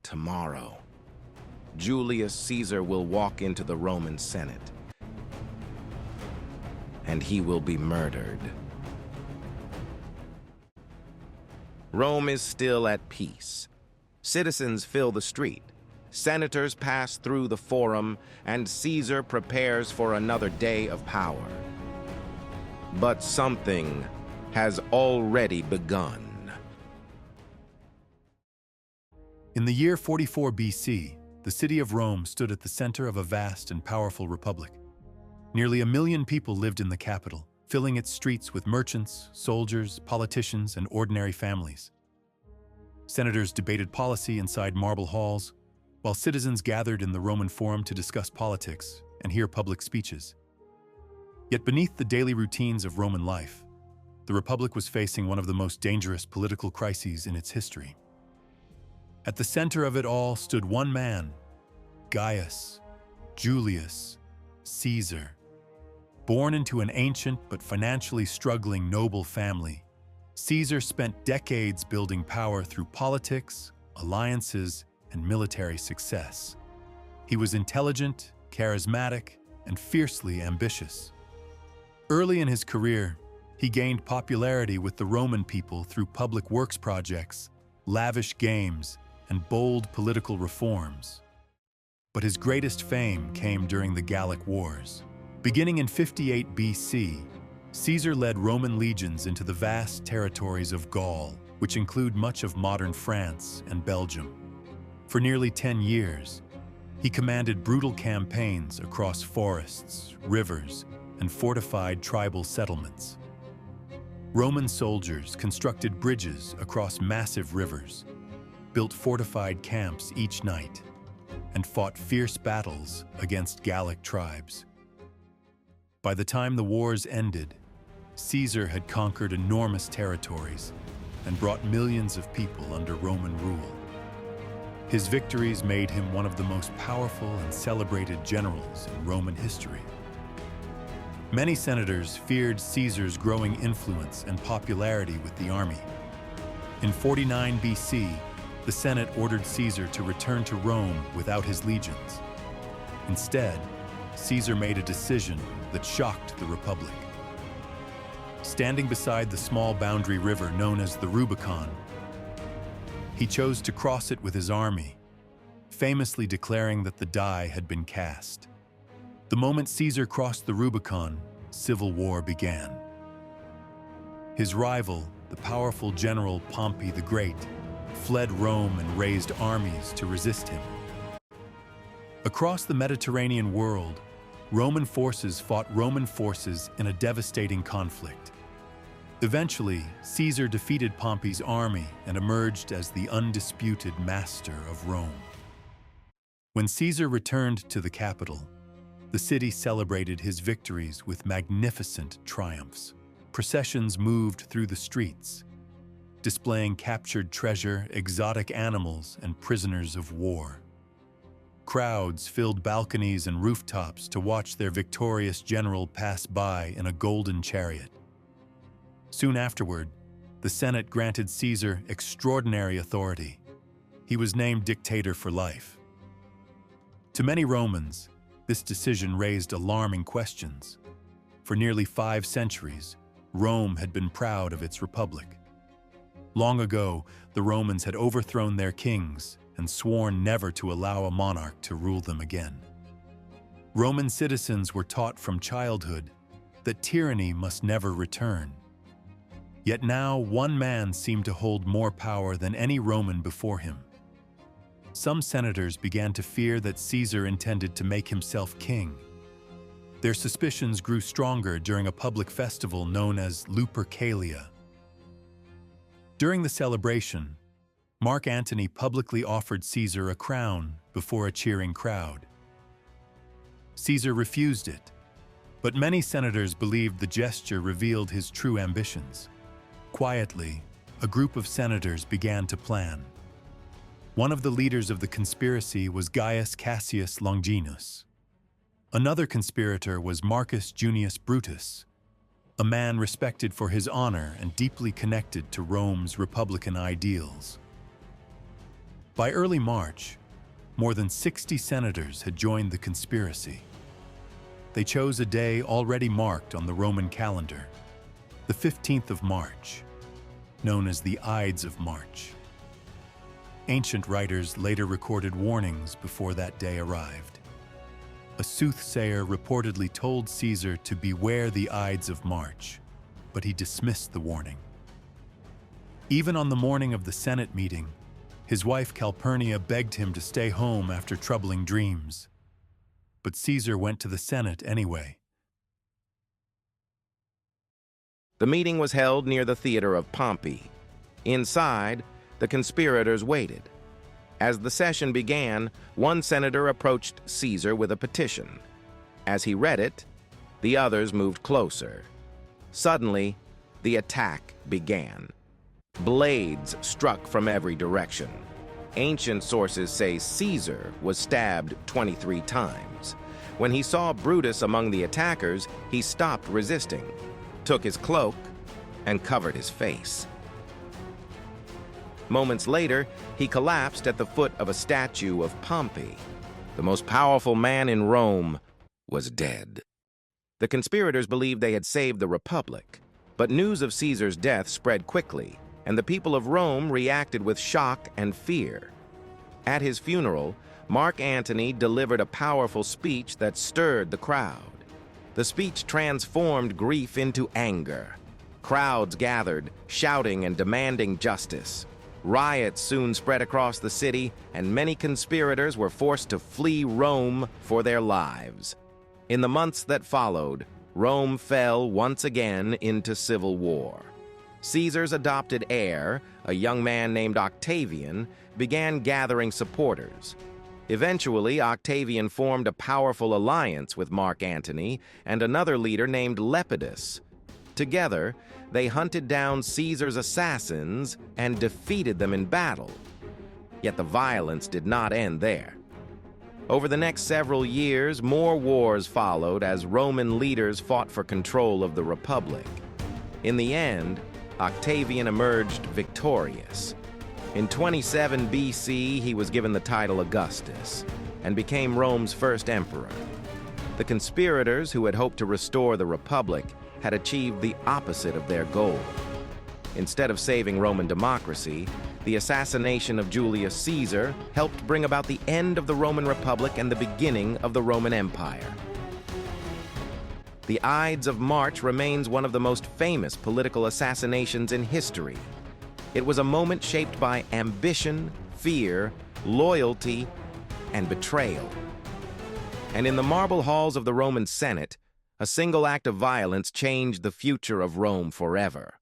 Tomorrow, Julius Caesar will walk into the Roman Senate, and he will be murdered. Rome is still at peace. Citizens fill the street. Senators pass through the forum, and Caesar prepares for another day of power. But something has already begun. In the year 44 BC, the city of Rome stood at the center of a vast and powerful republic. Nearly 1 million people lived in the capital, filling its streets with merchants, soldiers, politicians, and ordinary families. Senators debated policy inside marble halls, while citizens gathered in the Roman Forum to discuss politics and hear public speeches. Yet beneath the daily routines of Roman life, the Republic was facing one of the most dangerous political crises in its history. At the center of it all stood one man, Gaius Julius Caesar. Born into an ancient but financially struggling noble family, Caesar spent decades building power through politics, alliances, and military success. He was intelligent, charismatic, and fiercely ambitious. Early in his career, he gained popularity with the Roman people through public works projects, lavish games, and bold political reforms. But his greatest fame came during the Gallic Wars. Beginning in 58 BC, Caesar led Roman legions into the vast territories of Gaul, which include much of modern France and Belgium. For nearly 10 years, he commanded brutal campaigns across forests, rivers, and fortified tribal settlements. Roman soldiers constructed bridges across massive rivers, built fortified camps each night, and fought fierce battles against Gallic tribes. By the time the wars ended, Caesar had conquered enormous territories and brought millions of people under Roman rule. His victories made him one of the most powerful and celebrated generals in Roman history. Many senators feared Caesar's growing influence and popularity with the army. In 49 BC, the Senate ordered Caesar to return to Rome without his legions. Instead, Caesar made a decision that shocked the Republic. Standing beside the small boundary river known as the Rubicon, he chose to cross it with his army, famously declaring that the die had been cast. The moment Caesar crossed the Rubicon, civil war began. His rival, the powerful general Pompey the Great, fled Rome and raised armies to resist him. Across the Mediterranean world, Roman forces fought Roman forces in a devastating conflict. Eventually, Caesar defeated Pompey's army and emerged as the undisputed master of Rome. When Caesar returned to the capital, the city celebrated his victories with magnificent triumphs. Processions moved through the streets, displaying captured treasure, exotic animals, and prisoners of war. Crowds filled balconies and rooftops to watch their victorious general pass by in a golden chariot. Soon afterward, the Senate granted Caesar extraordinary authority. He was named dictator for life. To many Romans, this decision raised alarming questions. For nearly 5 centuries, Rome had been proud of its republic. Long ago, the Romans had overthrown their kings and sworn never to allow a monarch to rule them again. Roman citizens were taught from childhood that tyranny must never return. Yet now one man seemed to hold more power than any Roman before him. Some senators began to fear that Caesar intended to make himself king. Their suspicions grew stronger during a public festival known as Lupercalia. During the celebration, Mark Antony publicly offered Caesar a crown before a cheering crowd. Caesar refused it, but many senators believed the gesture revealed his true ambitions. Quietly, a group of senators began to plan. One of the leaders of the conspiracy was Gaius Cassius Longinus. Another conspirator was Marcus Junius Brutus, a man respected for his honor and deeply connected to Rome's republican ideals. By early March, more than 60 senators had joined the conspiracy. They chose a day already marked on the Roman calendar, the 15th of March, known as the Ides of March. Ancient writers later recorded warnings before that day arrived. A soothsayer reportedly told Caesar to beware the Ides of March, but he dismissed the warning. Even on the morning of the Senate meeting, his wife Calpurnia begged him to stay home after troubling dreams. But Caesar went to the Senate anyway. The meeting was held near the theater of Pompey. Inside, the conspirators waited. As the session began, one senator approached Caesar with a petition. As he read it, the others moved closer. Suddenly, the attack began. Blades struck from every direction. Ancient sources say Caesar was stabbed 23 times. When he saw Brutus among the attackers, he stopped resisting, took his cloak, and covered his face. Moments later, he collapsed at the foot of a statue of Pompey. The most powerful man in Rome was dead. The conspirators believed they had saved the Republic, but news of Caesar's death spread quickly, and the people of Rome reacted with shock and fear. At his funeral, Mark Antony delivered a powerful speech that stirred the crowd. The speech transformed grief into anger. Crowds gathered, shouting and demanding justice. Riots soon spread across the city, and many conspirators were forced to flee Rome for their lives. In the months that followed, Rome fell once again into civil war. Caesar's adopted heir, a young man named Octavian, began gathering supporters. Eventually, Octavian formed a powerful alliance with Mark Antony and another leader named Lepidus. Together, they hunted down Caesar's assassins and defeated them in battle. Yet the violence did not end there. Over the next several years, more wars followed as Roman leaders fought for control of the Republic. In the end, Octavian emerged victorious. In 27 BC, he was given the title Augustus and became Rome's first emperor. The conspirators who had hoped to restore the Republic had achieved the opposite of their goal. Instead of saving Roman democracy, the assassination of Julius Caesar helped bring about the end of the Roman Republic and the beginning of the Roman Empire. The Ides of March remains one of the most famous political assassinations in history. It was a moment shaped by ambition, fear, loyalty, and betrayal. And in the marble halls of the Roman Senate, a single act of violence changed the future of Rome forever.